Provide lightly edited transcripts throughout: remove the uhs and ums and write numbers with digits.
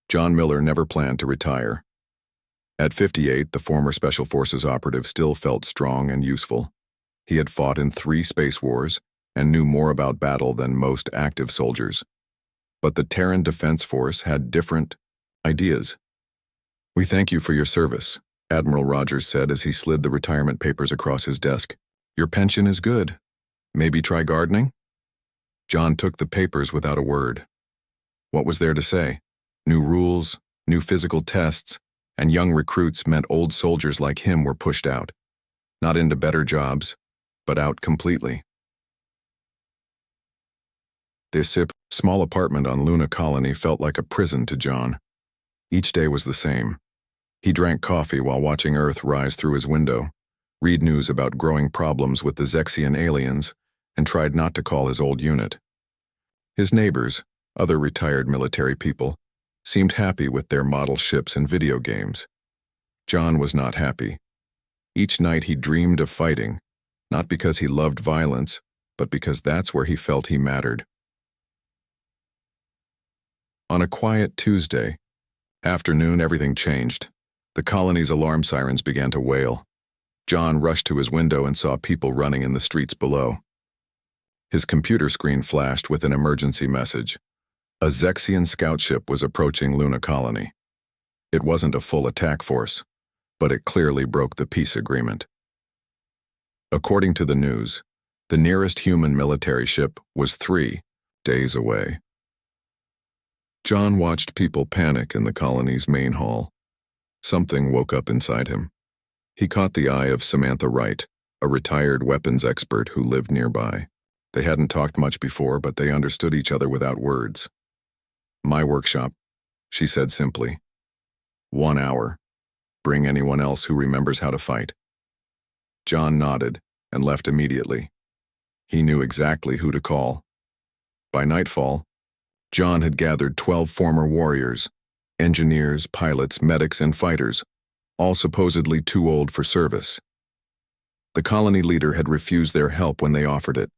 John Miller never planned to retire. At 58, the former Special Forces operative still felt strong and useful. He had fought in 3 space wars and knew more about battle than most active soldiers. But the Terran Defense Force had different ideas. "We thank you for your service," Admiral Rogers said as he slid the retirement papers across his desk. "Your pension is good. Maybe try gardening?" John took the papers without a word. What was there to say? New rules, new physical tests, and young recruits meant old soldiers like him were pushed out. Not into better jobs, but out completely. This small apartment on Luna Colony felt like a prison to John. Each day was the same. He drank coffee while watching Earth rise through his window, read news about growing problems with the Zexian aliens, and tried not to call his old unit. His neighbors, other retired military people, seemed happy with their model ships and video games. John was not happy. Each night he dreamed of fighting, not because he loved violence, but because that's where he felt he mattered. On a quiet Tuesday afternoon, everything changed. The colony's alarm sirens began to wail. John rushed to his window and saw people running in the streets below. His computer screen flashed with an emergency message. A Zexian scout ship was approaching Luna Colony. It wasn't a full attack force, but it clearly broke the peace agreement. According to the news, the nearest human military ship was 3 days away. John watched people panic in the colony's main hall. Something woke up inside him. He caught the eye of Samantha Wright, a retired weapons expert who lived nearby. They hadn't talked much before, but they understood each other without words. "My workshop," she said simply. 1 hour. Bring anyone else who remembers how to fight. John nodded and left immediately. He knew exactly who to call. By nightfall, John had gathered 12 former warriors, engineers, pilots, medics, and fighters, all supposedly too old for service. The colony leader had refused their help when they offered it.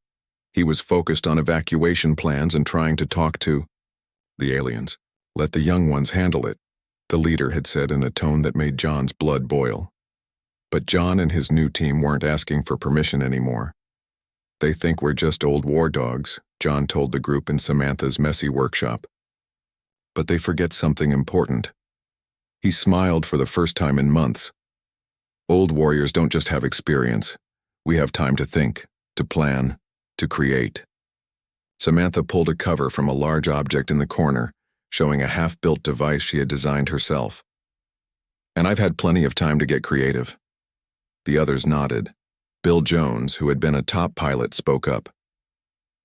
He was focused on evacuation plans and trying to talk to the aliens. "Let the young ones handle it," the leader had said in a tone that made John's blood boil. But John and his new team weren't asking for permission anymore. "They think we're just old war dogs," John told the group in Samantha's messy workshop. "But they forget something important." He smiled for the first time in months. "Old warriors don't just have experience. We have time to think, to plan, to create." Samantha pulled a cover from a large object in the corner, showing a half-built device she had designed herself. "And I've had plenty of time to get creative." The others nodded. Bill Jones, who had been a top pilot, spoke up.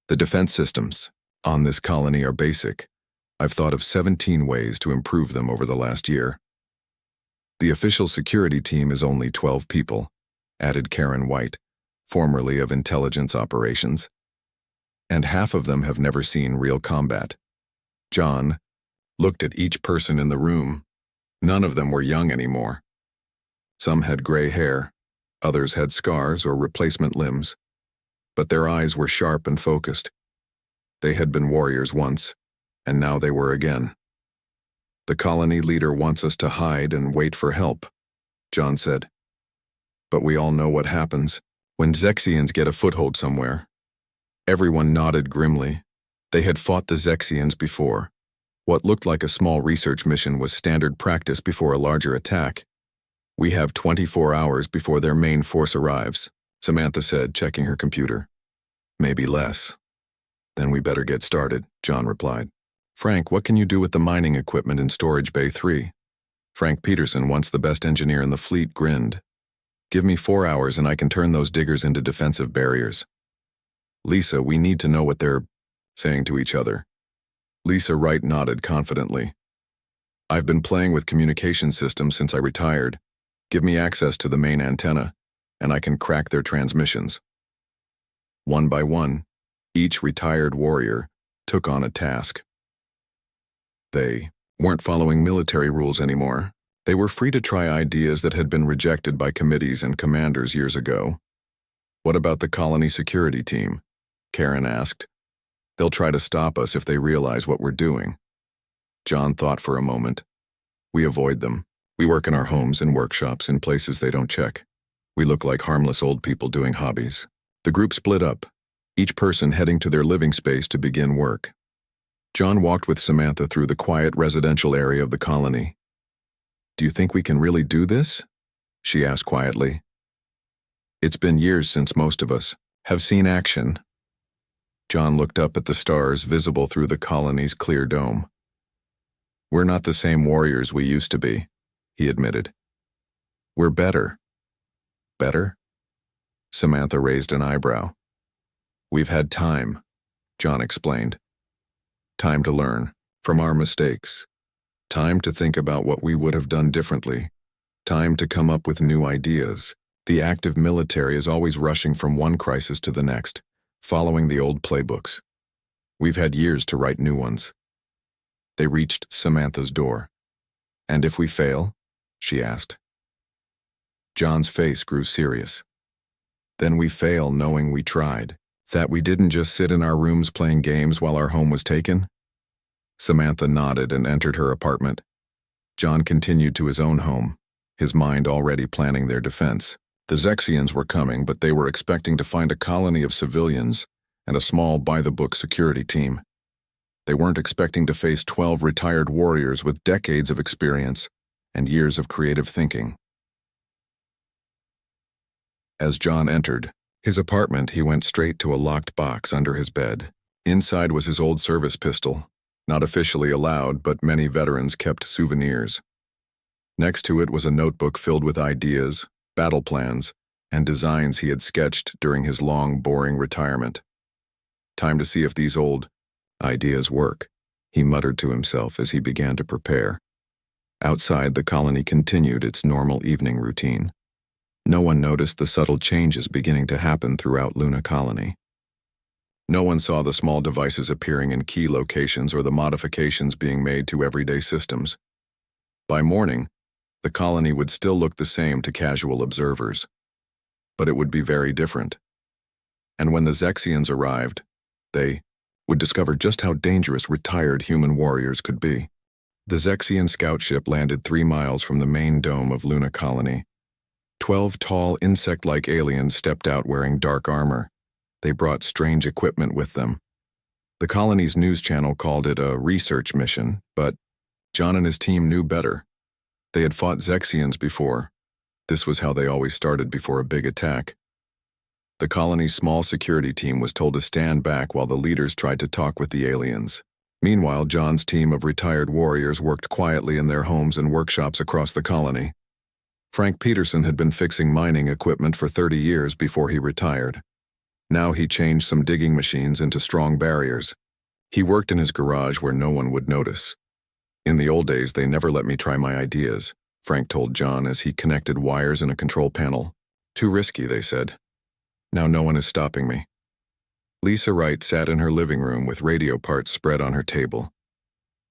"The defense systems on this colony are basic. I've thought of 17 ways to improve them over the last year." "The official security team is only 12 people," added Karen White, formerly of intelligence operations. "And half of them have never seen real combat." John looked at each person in the room. None of them were young anymore. Some had gray hair, others had scars or replacement limbs, but their eyes were sharp and focused. They had been warriors once, and now they were again. "The colony leader wants us to hide and wait for help," John said. "But we all know what happens when Zexians get a foothold somewhere." Everyone nodded grimly. They had fought the Zexians before. What looked like a small research mission was standard practice before a larger attack. "We have 24 hours before their main force arrives," Samantha said, checking her computer. "Maybe less." "Then we better get started," John replied. "Frank, what can you do with the mining equipment in Storage Bay 3? Frank Peterson, once the best engineer in the fleet, grinned. "Give me 4 hours and I can turn those diggers into defensive barriers." "Lisa, we need to know what they're saying to each other." Lisa Wright nodded confidently. "I've been playing with communication systems since I retired. Give me access to the main antenna, and I can crack their transmissions." One by one, each retired warrior took on a task. They weren't following military rules anymore. They were free to try ideas that had been rejected by committees and commanders years ago. "What about the colony security team?" Karen asked. "They'll try to stop us if they realize what we're doing." John thought for a moment. We avoid them. We work in our homes and workshops in places they don't check. We look like harmless old people doing hobbies. The group split up, each person heading to their living space to begin work. John walked with Samantha through the quiet residential area of the colony. "Do you think we can really do this?" she asked quietly. "It's been years since most of us have seen action." John looked up at the stars visible through the colony's clear dome. "We're not the same warriors we used to be," he admitted. "We're better." "Better?" Samantha raised an eyebrow. "We've had time," John explained. "Time to learn from our mistakes. Time to think about what we would have done differently. Time to come up with new ideas. The active military is always rushing from one crisis to the next, following the old playbooks. We've had years to write new ones." They reached Samantha's door. "And if we fail?" she asked. John's face grew serious. "Then we fail knowing we tried. That we didn't just sit in our rooms playing games while our home was taken?" Samantha nodded and entered her apartment. John continued to his own home, his mind already planning their defense. The Zexians were coming, but they were expecting to find a colony of civilians and a small by-the-book security team. They weren't expecting to face 12 retired warriors with decades of experience and years of creative thinking. As John entered his apartment, he went straight to a locked box under his bed. Inside was his old service pistol, not officially allowed, but many veterans kept souvenirs. Next to it was a notebook filled with ideas, battle plans, and designs he had sketched during his long, boring retirement. "Time to see if these old ideas work," he muttered to himself as he began to prepare. Outside, the colony continued its normal evening routine. No one noticed the subtle changes beginning to happen throughout Luna Colony. No one saw the small devices appearing in key locations or the modifications being made to everyday systems. By morning, the colony would still look the same to casual observers, but it would be very different. And when the Zexians arrived, they would discover just how dangerous retired human warriors could be. The Zexian scout ship landed 3 miles from the main dome of Luna Colony. 12 tall, insect-like aliens stepped out wearing dark armor. They brought strange equipment with them. The colony's news channel called it a research mission, but John and his team knew better. They had fought Zexians before. This was how they always started before a big attack. The colony's small security team was told to stand back while the leaders tried to talk with the aliens. Meanwhile, John's team of retired warriors worked quietly in their homes and workshops across the colony. Frank Peterson had been fixing mining equipment for 30 years before he retired. Now he changed some digging machines into strong barriers. He worked in his garage where no one would notice. "In the old days, they never let me try my ideas," Frank told John as he connected wires in a control panel. "Too risky," they said. "Now no one is stopping me." Lisa Wright sat in her living room with radio parts spread on her table.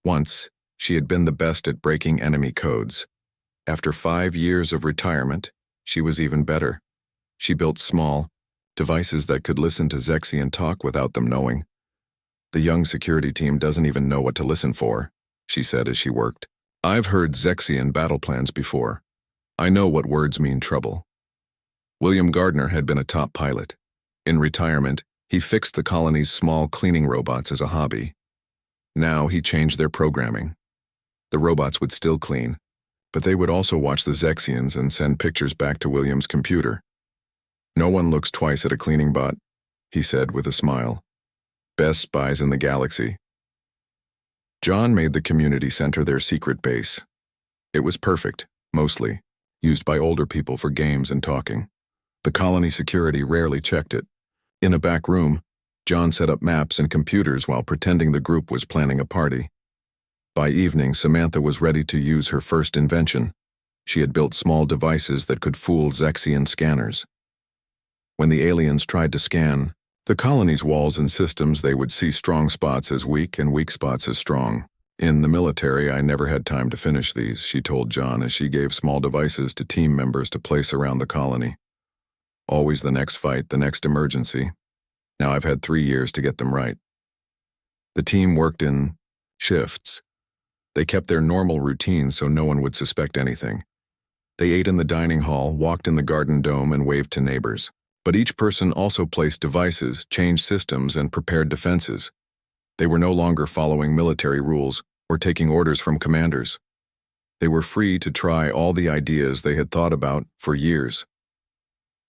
Once, she had been the best at breaking enemy codes. After 5 years of retirement, she was even better. She built small devices that could listen to Zexian talk without them knowing. "The young security team doesn't even know what to listen for," she said as she worked. "I've heard Zexian battle plans before. I know what words mean trouble." William Gardner had been a top pilot. In retirement, he fixed the colony's small cleaning robots as a hobby. Now he changed their programming. The robots would still clean, but they would also watch the Zexians and send pictures back to William's computer. "No one looks twice at a cleaning bot," he said with a smile. "Best spies in the galaxy." John made the community center their secret base. It was perfect, mostly, used by older people for games and talking. The colony security rarely checked it. In a back room, John set up maps and computers while pretending the group was planning a party. By evening, Samantha was ready to use her first invention. She had built small devices that could fool Zexian scanners. When the aliens tried to scan the colony's walls and systems, they would see strong spots as weak and weak spots as strong. "In the military, I never had time to finish these," she told John as she gave small devices to team members to place around the colony. "Always the next fight, the next emergency. Now I've had 3 years to get them right." The team worked in shifts. They kept their normal routine so no one would suspect anything. They ate in the dining hall, walked in the garden dome, and waved to neighbors. But each person also placed devices, changed systems, and prepared defenses. They were no longer following military rules or taking orders from commanders. They were free to try all the ideas they had thought about for years.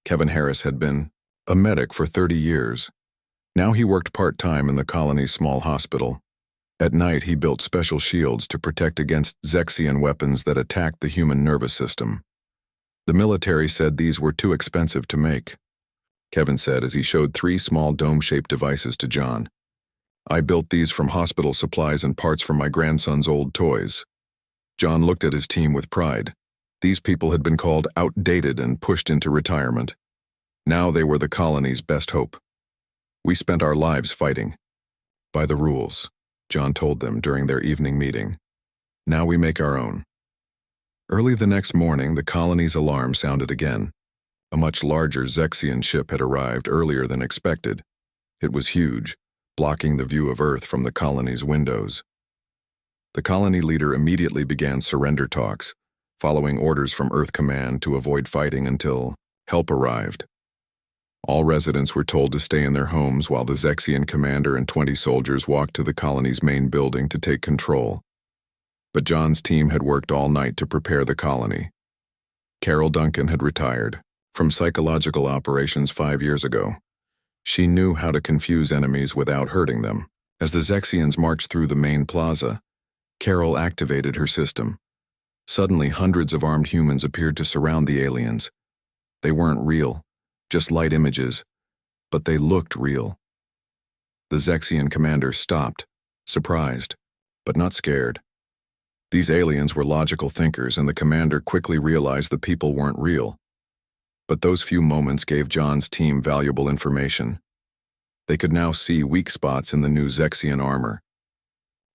Kevin Harris had been a medic for 30 years. Now he worked part-time in the colony's small hospital. At night, he built special shields to protect against Zexian weapons that attacked the human nervous system. The military said these were too expensive to make. Kevin said as he showed 3 small dome-shaped devices to John. "I built these from hospital supplies and parts from my grandson's old toys." John looked at his team with pride. These people had been called outdated and pushed into retirement. Now they were the colony's best hope. "We spent our lives fighting. By the rules," John told them during their evening meeting. "Now we make our own." Early the next morning, the colony's alarm sounded again. A much larger Zexian ship had arrived earlier than expected. It was huge, blocking the view of Earth from the colony's windows. The colony leader immediately began surrender talks, following orders from Earth Command to avoid fighting until help arrived. All residents were told to stay in their homes while the Zexian commander and 20 soldiers walked to the colony's main building to take control. But John's team had worked all night to prepare the colony. Carol Duncan had retired from psychological operations 5 years ago. She knew how to confuse enemies without hurting them. As the Zexians marched through the main plaza, Carol activated her system. Suddenly, hundreds of armed humans appeared to surround the aliens. They weren't real, just light images, but they looked real. The Zexian commander stopped, surprised, but not scared. These aliens were logical thinkers, and the commander quickly realized the people weren't real. But those few moments gave John's team valuable information. They could now see weak spots in the new Zexian armor.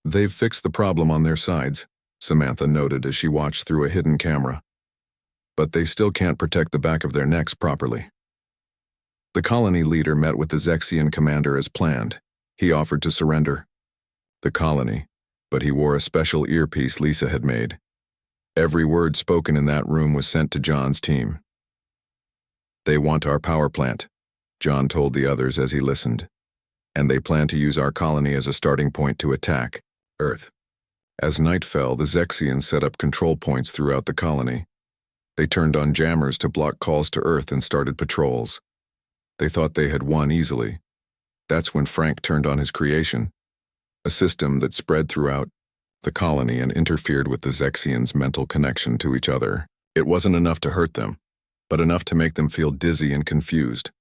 "They've fixed the problem on their sides," Samantha noted as she watched through a hidden camera. "But they still can't protect the back of their necks properly." The colony leader met with the Zexian commander as planned. He offered to surrender the colony, but he wore a special earpiece Lisa had made. Every word spoken in that room was sent to John's team. "They want our power plant," John told the others as he listened. "And they plan to use our colony as a starting point to attack Earth." As night fell, the Zexians set up control points throughout the colony. They turned on jammers to block calls to Earth and started patrols. They thought they had won easily. That's when Frank turned on his creation, a system that spread throughout the colony and interfered with the Zexians' mental connection to each other. It wasn't enough to hurt them, but enough to make them feel dizzy and confused.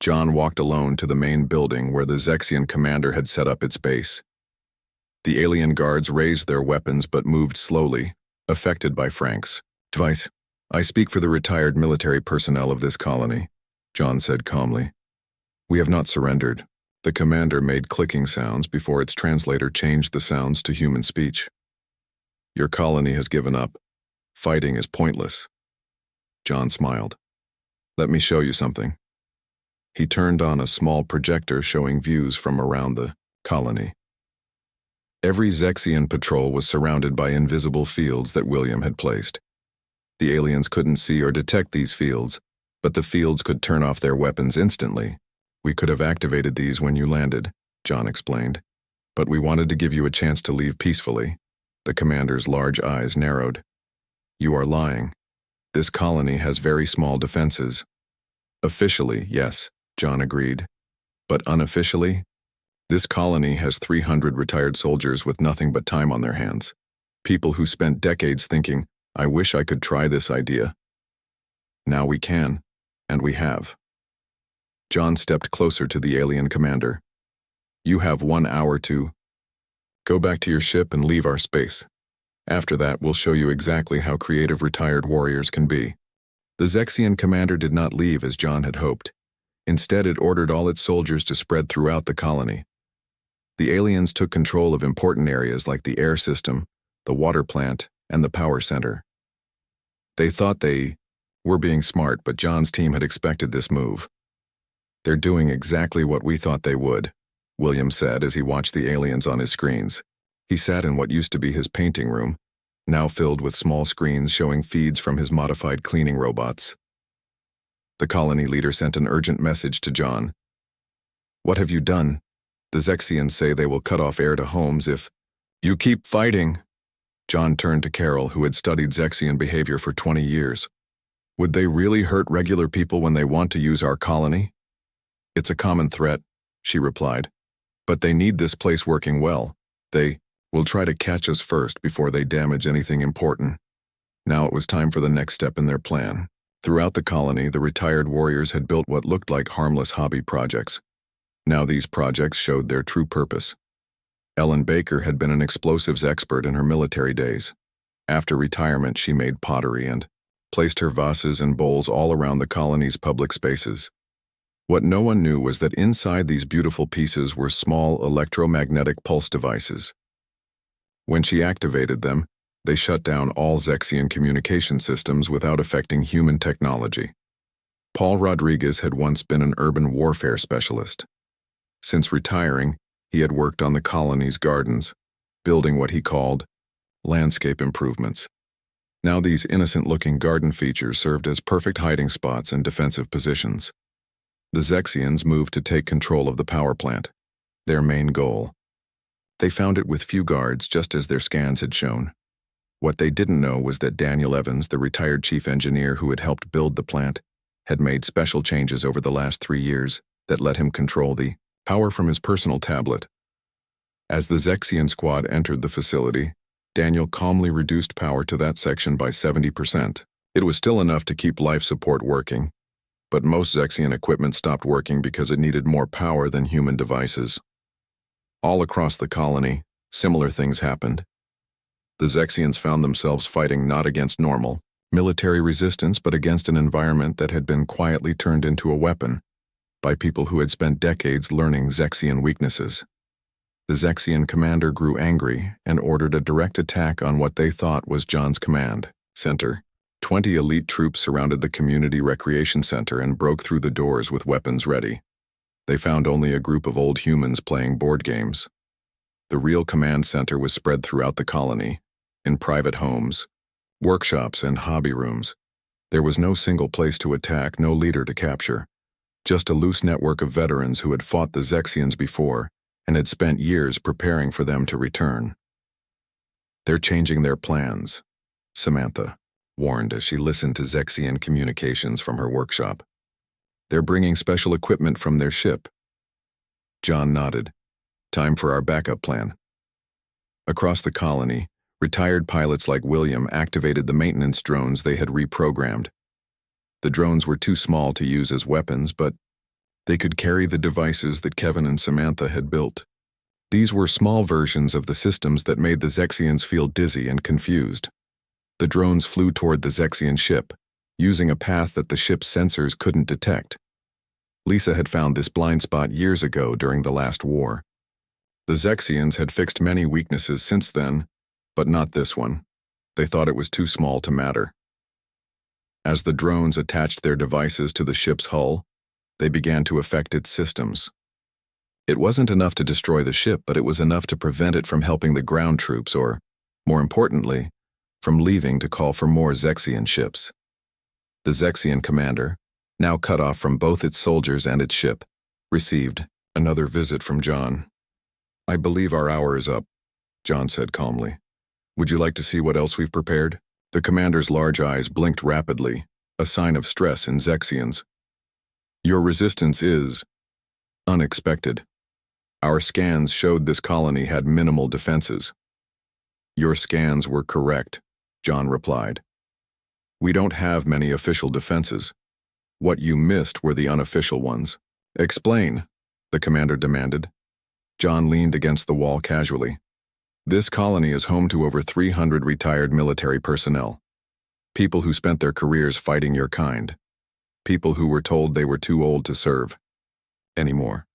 John walked alone to the main building where the Zexian commander had set up its base. The alien guards raised their weapons but moved slowly, affected by Frank's device. "I speak for the retired military personnel of this colony," John said calmly. "We have not surrendered." The commander made clicking sounds before its translator changed the sounds to human speech. "Your colony has given up. Fighting is pointless." John smiled. "Let me show you something." He turned on a small projector showing views from around the colony. Every Zexian patrol was surrounded by invisible fields that William had placed. The aliens couldn't see or detect these fields, but the fields could turn off their weapons instantly. "We could have activated these when you landed," John explained. "But we wanted to give you a chance to leave peacefully." The commander's large eyes narrowed. "You are lying. This colony has very small defenses." "Officially, yes," John agreed. "But unofficially? This colony has 300 retired soldiers with nothing but time on their hands. People who spent decades thinking, 'I wish I could try this idea.' Now we can, and we have." John stepped closer to the alien commander. "You have 1 hour to go back to your ship and leave our space. After that, we'll show you exactly how creative retired warriors can be." The Zexian commander did not leave as John had hoped. Instead, it ordered all its soldiers to spread throughout the colony. The aliens took control of important areas like the air system, the water plant, and the power center. They thought they were being smart, but John's team had expected this move. "They're doing exactly what we thought they would," William said as he watched the aliens on his screens. He sat in what used to be his painting room, now filled with small screens showing feeds from his modified cleaning robots. The colony leader sent an urgent message to John. "What have you done? The Zexians say they will cut off air to homes if you keep fighting." John turned to Carol, who had studied Zexian behavior for 20 years. "Would they really hurt regular people when they want to use our colony?" "It's a common threat," she replied. "But they need this place working well. They will try to catch us first before they damage anything important." Now it was time for the next step in their plan. Throughout the colony, the retired warriors had built what looked like harmless hobby projects. Now these projects showed their true purpose. Ellen Baker had been an explosives expert in her military days. After retirement, she made pottery and placed her vases and bowls all around the colony's public spaces. What no one knew was that inside these beautiful pieces were small electromagnetic pulse devices. When she activated them, they shut down all Zexian communication systems without affecting human technology. Paul Rodriguez had once been an urban warfare specialist. Since retiring, he had worked on the colony's gardens, building what he called landscape improvements. Now these innocent-looking garden features served as perfect hiding spots and defensive positions. The Zexians moved to take control of the power plant, their main goal. They found it with few guards, just as their scans had shown. What they didn't know was that Daniel Evans, the retired chief engineer who had helped build the plant, had made special changes over the last 3 years that let him control the power from his personal tablet. As the Zexian squad entered the facility, Daniel calmly reduced power to that section by 70%. It was still enough to keep life support working, but most Zexian equipment stopped working because it needed more power than human devices. All across the colony, similar things happened. The Zexians found themselves fighting not against normal military resistance, but against an environment that had been quietly turned into a weapon by people who had spent decades learning Zexian weaknesses. The Zexian commander grew angry and ordered a direct attack on what they thought was John's command center. 20 elite troops surrounded the community recreation center and broke through the doors with weapons ready. They found only a group of old humans playing board games. The real command center was spread throughout the colony, in private homes, workshops, and hobby rooms. There was no single place to attack, no leader to capture. Just a loose network of veterans who had fought the Zexians before and had spent years preparing for them to return. "They're changing their plans," Samantha warned as she listened to Zexian communications from her workshop. "They're bringing special equipment from their ship." John nodded. "Time for our backup plan." Across the colony, retired pilots like William activated the maintenance drones they had reprogrammed. The drones were too small to use as weapons, but they could carry the devices that Kevin and Samantha had built. These were small versions of the systems that made the Zexians feel dizzy and confused. The drones flew toward the Zexian ship, using a path that the ship's sensors couldn't detect. Lisa had found this blind spot years ago during the last war. The Zexians had fixed many weaknesses since then, but not this one. They thought it was too small to matter. As the drones attached their devices to the ship's hull, they began to affect its systems. It wasn't enough to destroy the ship, but it was enough to prevent it from helping the ground troops or, more importantly, from leaving to call for more Zexian ships. The Zexian commander, now cut off from both its soldiers and its ship, received another visit from John. "I believe our hour is up," John said calmly. "Would you like to see what else we've prepared?" The commander's large eyes blinked rapidly, a sign of stress in Zexians. "Your resistance is unexpected. Our scans showed this colony had minimal defenses." "Your scans were correct," John replied. "We don't have many official defenses. What you missed were the unofficial ones." "Explain," the commander demanded. John leaned against the wall casually. "This colony is home to over 300 retired military personnel. People who spent their careers fighting your kind. People who were told they were too old to serve anymore."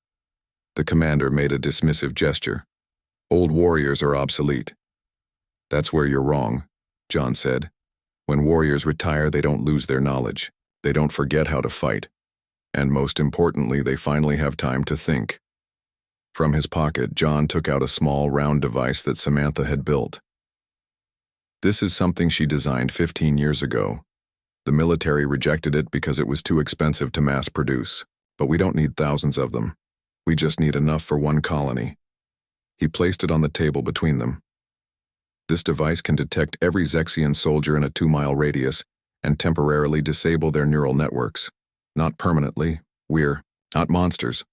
The commander made a dismissive gesture. "Old warriors are obsolete." "That's where you're wrong," John said. "When warriors retire, they don't lose their knowledge. They don't forget how to fight. And most importantly, they finally have time to think." From his pocket, John took out a small, round device that Samantha had built. This is something she designed 15 years ago. The military rejected it because it was too expensive to mass produce, but we don't need thousands of them. We just need enough for one colony. He placed it on the table between them. This device can detect every Zexian soldier in a 2-mile radius and temporarily disable their neural networks. Not permanently, we're not monsters,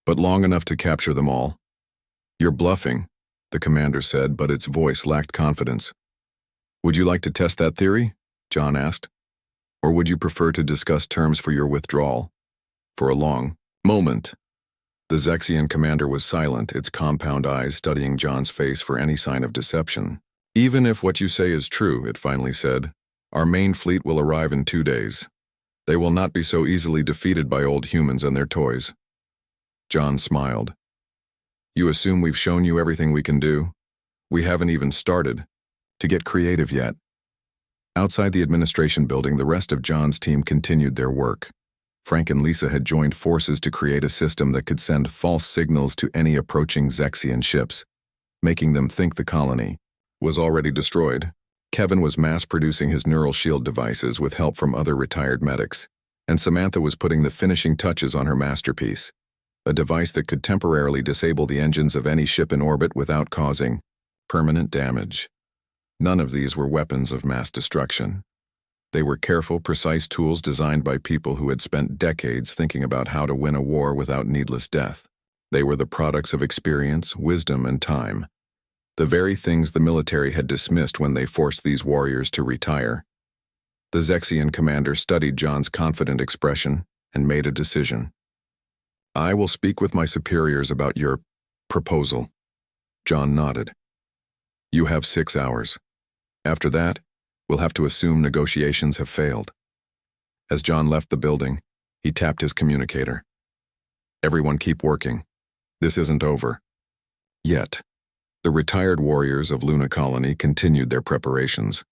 but long enough to capture them all. You're bluffing, the commander said, but its voice lacked confidence. Would you like to test that theory? John asked. Or would you prefer to discuss terms for your withdrawal? For a long moment, the Zexian commander was silent, its compound eyes studying John's face for any sign of deception. Even if what you say is true, it finally said, our main fleet will arrive in 2 days. They will not be so easily defeated by old humans and their toys. John smiled. You assume we've shown you everything we can do? We haven't even started to get creative yet. Outside the administration building, the rest of John's team continued their work. Frank and Lisa had joined forces to create a system that could send false signals to any approaching Zexian ships, making them think the colony was already destroyed. Kevin was mass-producing his neural shield devices with help from other retired medics, and Samantha was putting the finishing touches on her masterpiece, a device that could temporarily disable the engines of any ship in orbit without causing permanent damage. None of these were weapons of mass destruction. They were careful, precise tools designed by people who had spent decades thinking about how to win a war without needless death. They were the products of experience, wisdom, and time. The very things the military had dismissed when they forced these warriors to retire. The Zexian commander studied John's confident expression and made a decision. I will speak with my superiors about your proposal. John nodded. You have 6 hours. After that, we'll have to assume negotiations have failed. As John left the building, he tapped his communicator. Everyone keep working. This isn't over. Yet. The retired warriors of Luna Colony continued their preparations,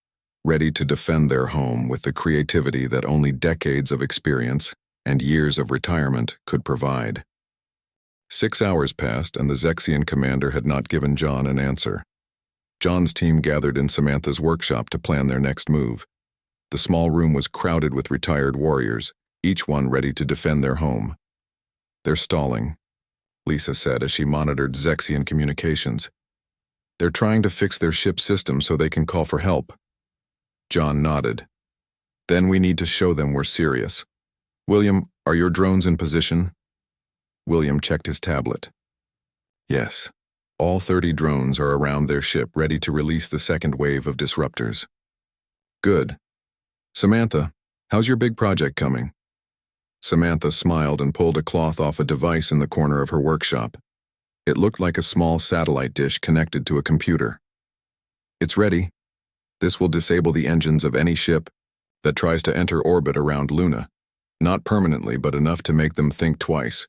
ready to defend their home with the creativity that only decades of experience and years of retirement could provide. 6 hours passed, and the Zexian commander had not given John an answer. John's team gathered in Samantha's workshop to plan their next move. The small room was crowded with retired warriors, each one ready to defend their home. They're stalling, Lisa said as she monitored Zexian communications. They're trying to fix their ship system so they can call for help. John nodded. Then we need to show them we're serious. William, are your drones in position? William checked his tablet. Yes. All 30 drones are around their ship, ready to release the second wave of disruptors. Good. Samantha, how's your big project coming? Samantha smiled and pulled a cloth off a device in the corner of her workshop. It looked like a small satellite dish connected to a computer. It's ready. This will disable the engines of any ship that tries to enter orbit around Luna. Not permanently, but enough to make them think twice.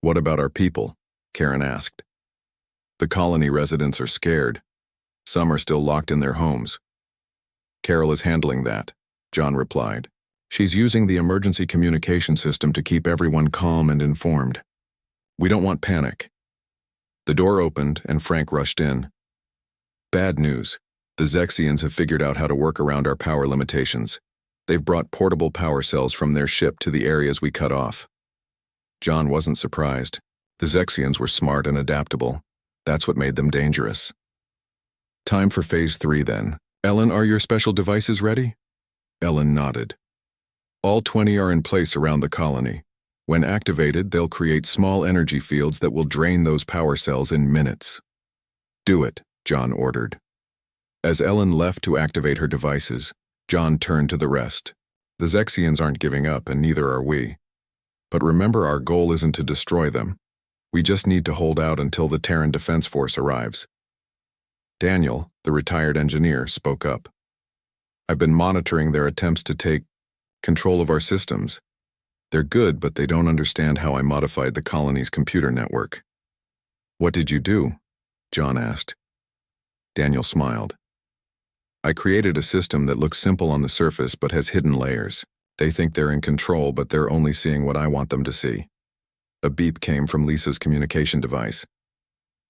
What about our people? Karen asked. The colony residents are scared. Some are still locked in their homes. Carol is handling that, John replied. She's using the emergency communication system to keep everyone calm and informed. We don't want panic. The door opened and Frank rushed in. Bad news. The Zexians have figured out how to work around our power limitations. They've brought portable power cells from their ship to the areas we cut off. John wasn't surprised. The Zexians were smart and adaptable. That's what made them dangerous. Time for Phase 3 then. Ellen, are your special devices ready? Ellen nodded. All 20 are in place around the colony. When activated, they'll create small energy fields that will drain those power cells in minutes. Do it, John ordered. As Ellen left to activate her devices, John turned to the rest. The Zexians aren't giving up, and neither are we. But remember, our goal isn't to destroy them. We just need to hold out until the Terran Defense Force arrives. Daniel, the retired engineer, spoke up. I've been monitoring their attempts to take control of our systems. They're good, but they don't understand how I modified the colony's computer network. What did you do? John asked. Daniel smiled. I created a system that looks simple on the surface but has hidden layers. They think they're in control, but they're only seeing what I want them to see. A beep came from Lisa's communication device.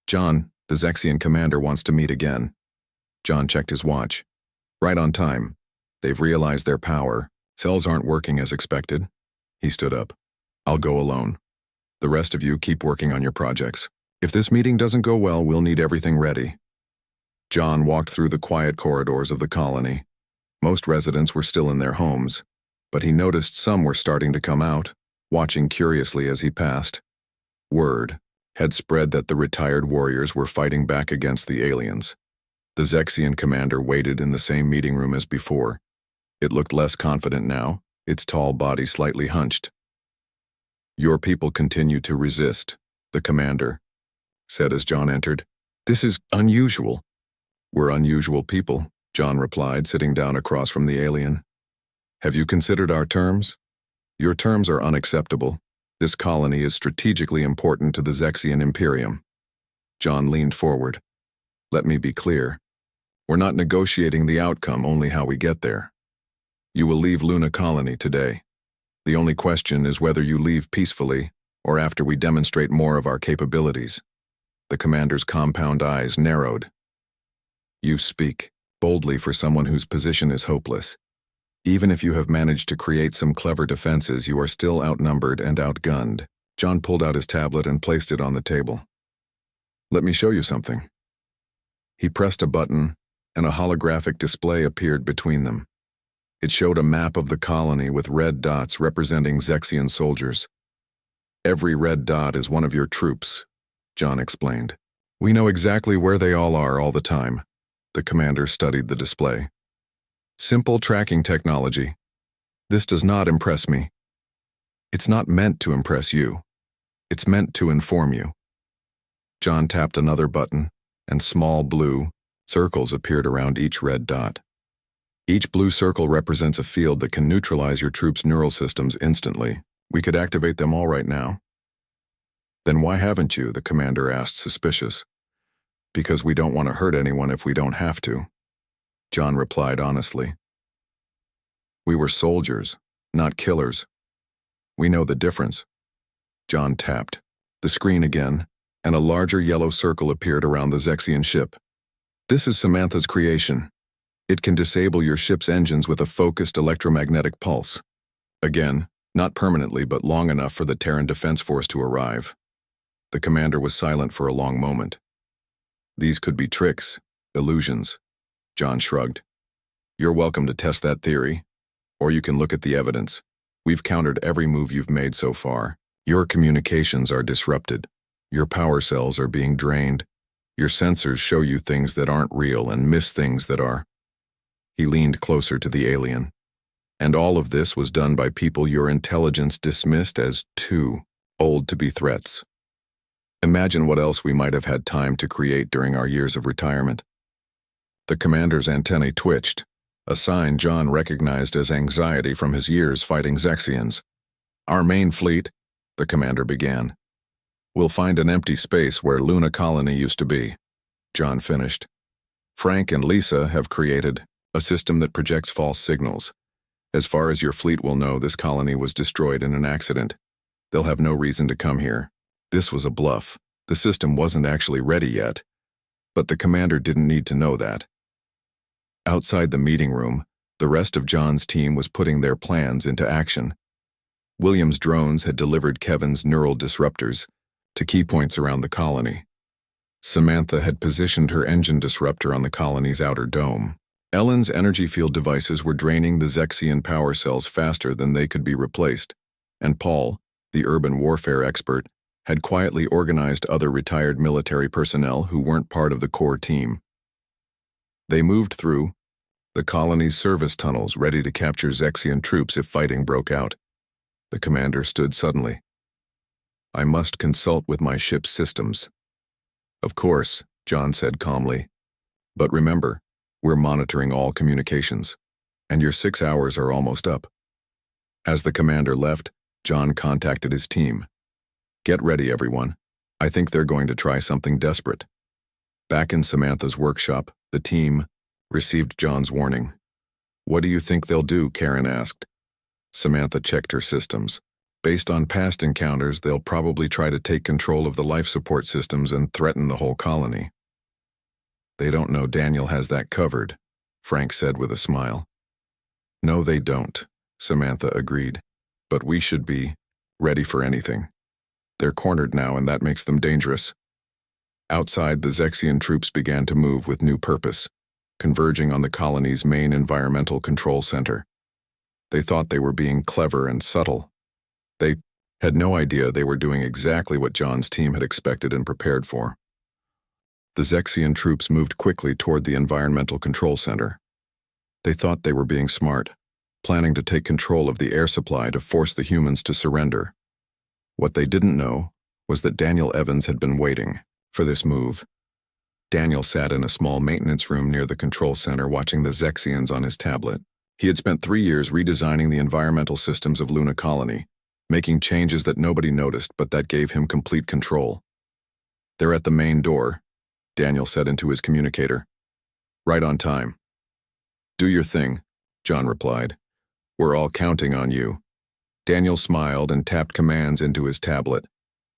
"John, the Zexian commander wants to meet again." John checked his watch. "Right on time. They've realized their power. Cells aren't working as expected." He stood up. "I'll go alone. The rest of you keep working on your projects. If this meeting doesn't go well, we'll need everything ready." John walked through the quiet corridors of the colony. Most residents were still in their homes, but he noticed some were starting to come out, watching curiously as he passed. Word had spread that the retired warriors were fighting back against the aliens. The Zexian commander waited in the same meeting room as before. It looked less confident now, its tall body slightly hunched. "Your people continue to resist," the commander said as John entered. "This is unusual." "We're unusual people," John replied, sitting down across from the alien. "Have you considered our terms? Your terms are unacceptable. This colony is strategically important to the Zexian Imperium." John leaned forward. "Let me be clear. We're not negotiating the outcome, only how we get there. You will leave Luna Colony today. The only question is whether you leave peacefully or after we demonstrate more of our capabilities." The commander's compound eyes narrowed. "You speak boldly for someone whose position is hopeless. Even if you have managed to create some clever defenses, you are still outnumbered and outgunned." John pulled out his tablet and placed it on the table. "Let me show you something." He pressed a button, and a holographic display appeared between them. It showed a map of the colony with red dots representing Zexian soldiers. "Every red dot is one of your troops," John explained. "We know exactly where they all are all the time." The commander studied the display. "Simple tracking technology. This does not impress me. It's not meant to impress you. It's meant to inform you." John tapped another button, and small blue circles appeared around each red dot. Each blue circle represents a field that can neutralize your troops' neural systems instantly. We could activate them all right now. "Then why haven't you?" the commander asked, suspicious. "Because we don't want to hurt anyone if we don't have to," John replied honestly. "We were soldiers, not killers. We know the difference." John tapped the screen again, and a larger yellow circle appeared around the Zexian ship. "This is Samantha's creation. It can disable your ship's engines with a focused electromagnetic pulse. Again, not permanently, but long enough for the Terran Defense Force to arrive." The commander was silent for a long moment. "These could be tricks, illusions." John shrugged. "You're welcome to test that theory, or you can look at the evidence. We've countered every move you've made so far. Your communications are disrupted. Your power cells are being drained. Your sensors show you things that aren't real and miss things that are." He leaned closer to the alien. "And all of this was done by people your intelligence dismissed as too old to be threats. Imagine what else we might have had time to create during our years of retirement." The commander's antennae twitched, a sign John recognized as anxiety from his years fighting Zexians. "Our main fleet," the commander began, "will find an empty space where Luna Colony used to be," John finished. "Frank and Lisa have created a system that projects false signals. As far as your fleet will know, this colony was destroyed in an accident. They'll have no reason to come here. This was a bluff. The system wasn't actually ready yet. But the commander didn't need to know that." Outside the meeting room, the rest of John's team was putting their plans into action. William's drones had delivered Kevin's neural disruptors to key points around the colony. Samantha had positioned her engine disruptor on the colony's outer dome. Ellen's energy field devices were draining the Zexian power cells faster than they could be replaced, and Paul, the urban warfare expert, had quietly organized other retired military personnel who weren't part of the core team. They moved through the colony's service tunnels, ready to capture Zexian troops if fighting broke out. The commander stood suddenly. "I must consult with my ship's systems." "Of course," John said calmly. "But remember, we're monitoring all communications, and your 6 hours are almost up." As the commander left, John contacted his team. "Get ready, everyone. I think they're going to try something desperate." Back in Samantha's workshop, the team received John's warning. "What do you think they'll do?" Karen asked. Samantha checked her systems. Based on past encounters, they'll probably try to take control of the life support systems and threaten the whole colony. They don't know Daniel has that covered, Frank said with a smile. No, they don't, Samantha agreed. But we should be ready for anything. They're cornered now, and that makes them dangerous. Outside, the Zexian troops began to move with new purpose, converging on the colony's main environmental control center. They thought they were being clever and subtle. They had no idea they were doing exactly what John's team had expected and prepared for. The Zexian troops moved quickly toward the environmental control center. They thought they were being smart, planning to take control of the air supply to force the humans to surrender. What they didn't know was that Daniel Evans had been waiting for this move. Daniel sat in a small maintenance room near the control center watching the Zexians on his tablet. He had spent 3 years redesigning the environmental systems of Luna Colony, making changes that nobody noticed but that gave him complete control. They're at the main door, Daniel said into his communicator. Right on time. Do your thing, John replied. We're all counting on you. Daniel smiled and tapped commands into his tablet.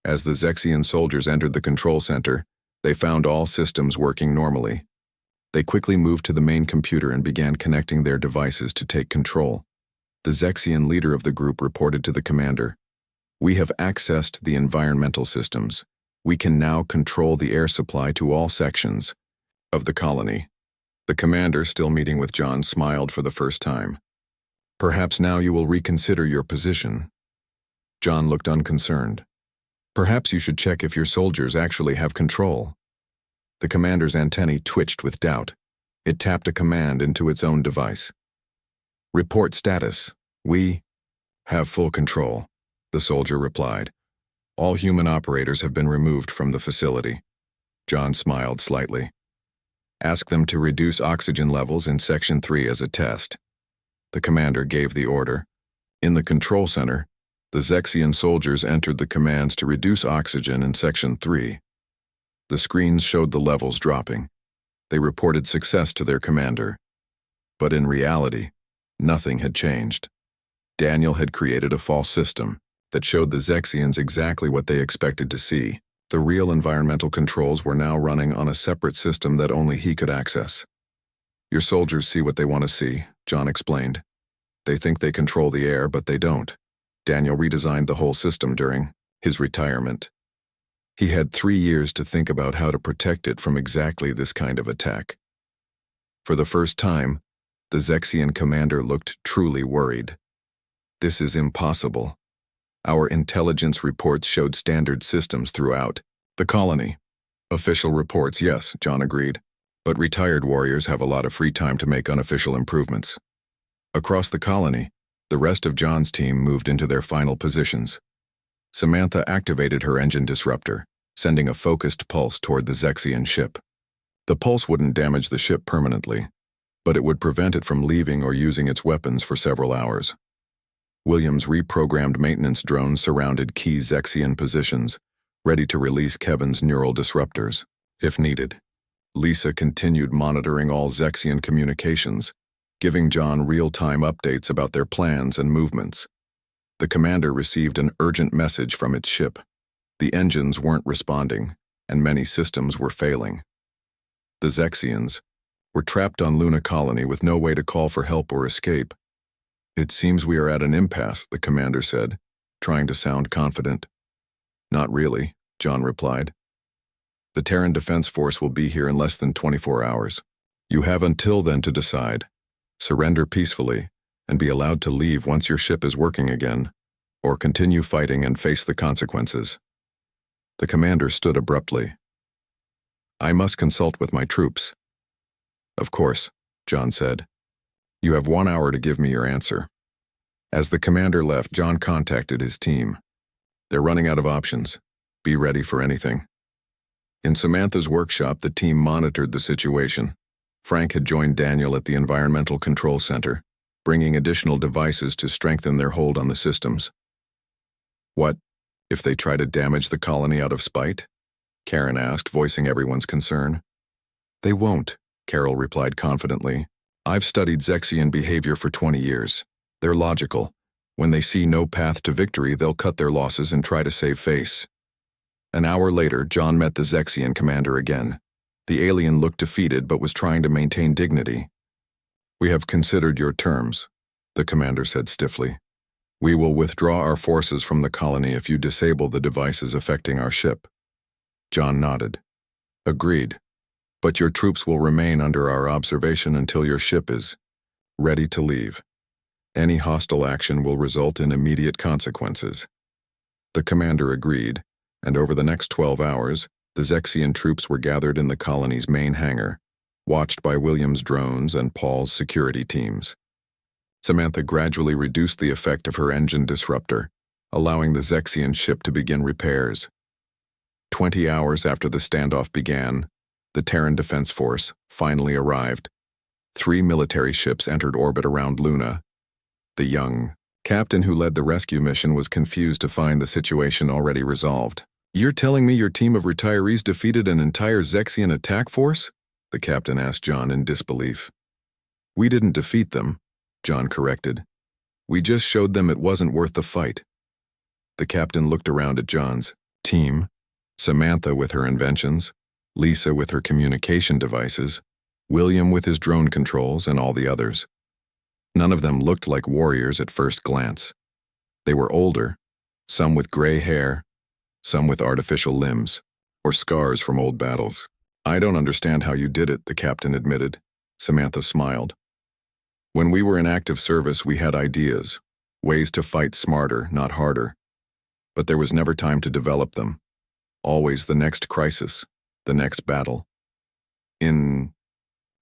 As the Zexian soldiers entered the control center, they found all systems working normally. They quickly moved to the main computer and began connecting their devices to take control. The Zexian leader of the group reported to the commander, "We have accessed the environmental systems. We can now control the air supply to all sections of the colony." The commander, still meeting with John, smiled for the first time. "Perhaps now you will reconsider your position." John looked unconcerned. "Perhaps you should check if your soldiers actually have control." The commander's antennae twitched with doubt. It tapped a command into its own device. "Report status. We have full control," the soldier replied. "All human operators have been removed from the facility." John smiled slightly. "Ask them to reduce oxygen levels in Section 3 as a test." The commander gave the order. In the control center, the Zexian soldiers entered the commands to reduce oxygen in Section 3. The screens showed the levels dropping. They reported success to their commander. But in reality, nothing had changed. Daniel had created a false system that showed the Zexians exactly what they expected to see. The real environmental controls were now running on a separate system that only he could access. "Your soldiers see what they want to see," John explained. "They think they control the air, but they don't." Daniel redesigned the whole system during his retirement. He had 3 years to think about how to protect it from exactly this kind of attack. For the first time, the Zexian commander looked truly worried. "This is impossible. Our intelligence reports showed standard systems throughout the colony." "Official reports, yes," John agreed. "But retired warriors have a lot of free time to make unofficial improvements." Across the colony, the rest of John's team moved into their final positions. Samantha activated her engine disruptor, sending a focused pulse toward the Zexian ship. The pulse wouldn't damage the ship permanently, but it would prevent it from leaving or using its weapons for several hours. Williams' reprogrammed maintenance drones surrounded key Zexian positions, ready to release Kevin's neural disruptors, if needed. Lisa continued monitoring all Zexian communications, giving John real-time updates about their plans and movements. The commander received an urgent message from its ship. The engines weren't responding, and many systems were failing. The Zexians were trapped on Luna Colony with no way to call for help or escape. "It seems we are at an impasse," the commander said, trying to sound confident. "Not really," John replied. "The Terran Defense Force will be here in less than 24 hours. You have until then to decide. Surrender peacefully and be allowed to leave once your ship is working again, or continue fighting and face the consequences." The commander stood abruptly. "I must consult with my troops." "Of course," John said. "You have 1 hour to give me your answer." As the commander left, John contacted his team. "They're running out of options. Be ready for anything." In Samantha's workshop, the team monitored the situation. Frank had joined Daniel at the Environmental Control Center, bringing additional devices to strengthen their hold on the systems. "What if they try to damage the colony out of spite?" Karen asked, voicing everyone's concern. "They won't," Carol replied confidently. "I've studied Zexian behavior for 20 years. They're logical, When they see no path to victory, they'll cut their losses and try to save face. An hour later, John met the Zexian commander again. The alien looked defeated but was trying to maintain dignity. "We have considered your terms," the commander said stiffly. "We will withdraw our forces from the colony if you disable the devices affecting our ship." John nodded. "Agreed. But your troops will remain under our observation until your ship is ready to leave. Any hostile action will result in immediate consequences." The commander agreed, and over the next 12 hours, the Zexian troops were gathered in the colony's main hangar, watched by William's drones and Paul's security teams. Samantha gradually reduced the effect of her engine disruptor, allowing the Zexian ship to begin repairs. 20 hours after the standoff began, the Terran Defense Force finally arrived. 3 military ships entered orbit around Luna. The young captain who led the rescue mission was confused to find the situation already resolved. "You're telling me your team of retirees defeated an entire Zexian attack force?" the captain asked John in disbelief. "We didn't defeat them," John corrected. "We just showed them it wasn't worth the fight." The captain looked around at John's team, Samantha with her inventions, Lisa with her communication devices, William with his drone controls, and all the others. None of them looked like warriors at first glance. They were older, some with gray hair, some with artificial limbs, or scars from old battles. "I don't understand how you did it," the captain admitted. Samantha smiled. "When we were in active service, we had ideas, ways to fight smarter, not harder. But there was never time to develop them. Always the next crisis, the next battle. In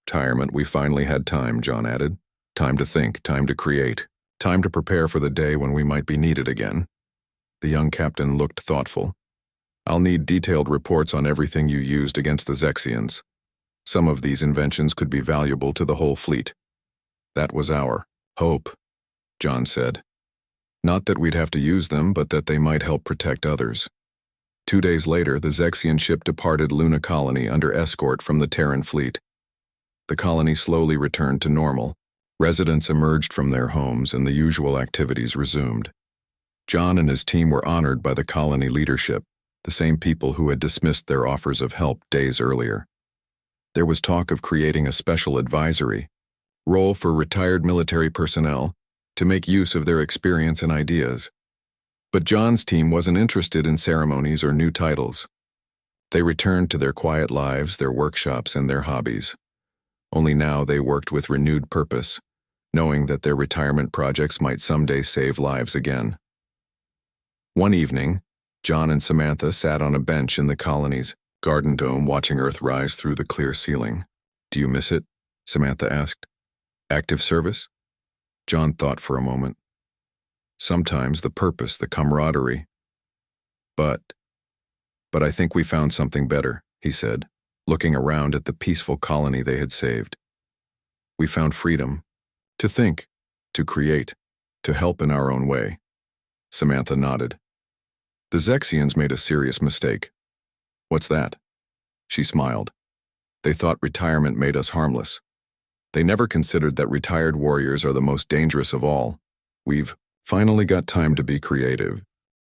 retirement, we finally had time," John added. "Time to think, time to create, time to prepare for the day when we might be needed again." The young captain looked thoughtful. "I'll need detailed reports on everything you used against the Zexians. Some of these inventions could be valuable to the whole fleet." "That was our hope," John said. "Not that we'd have to use them, but that they might help protect others." 2 days later, the Zexian ship departed Luna Colony under escort from the Terran fleet. The colony slowly returned to normal. Residents emerged from their homes and the usual activities resumed. John and his team were honored by the colony leadership, the same people who had dismissed their offers of help days earlier. There was talk of creating a special advisory role for retired military personnel to make use of their experience and ideas. But John's team wasn't interested in ceremonies or new titles. They returned to their quiet lives, their workshops, and their hobbies. Only now they worked with renewed purpose, knowing that their retirement projects might someday save lives again. One evening, John and Samantha sat on a bench in the colony's garden dome watching Earth rise through the clear ceiling. "Do you miss it?" Samantha asked. "Active service?" John thought for a moment. "Sometimes the purpose, the camaraderie. But I think we found something better," he said, looking around at the peaceful colony they had saved. "We found freedom to think, to create, to help in our own way." Samantha nodded. "The Zexians made a serious mistake." "What's that?" She smiled. "They thought retirement made us harmless. They never considered that retired warriors are the most dangerous of all. We've finally got time to be creative,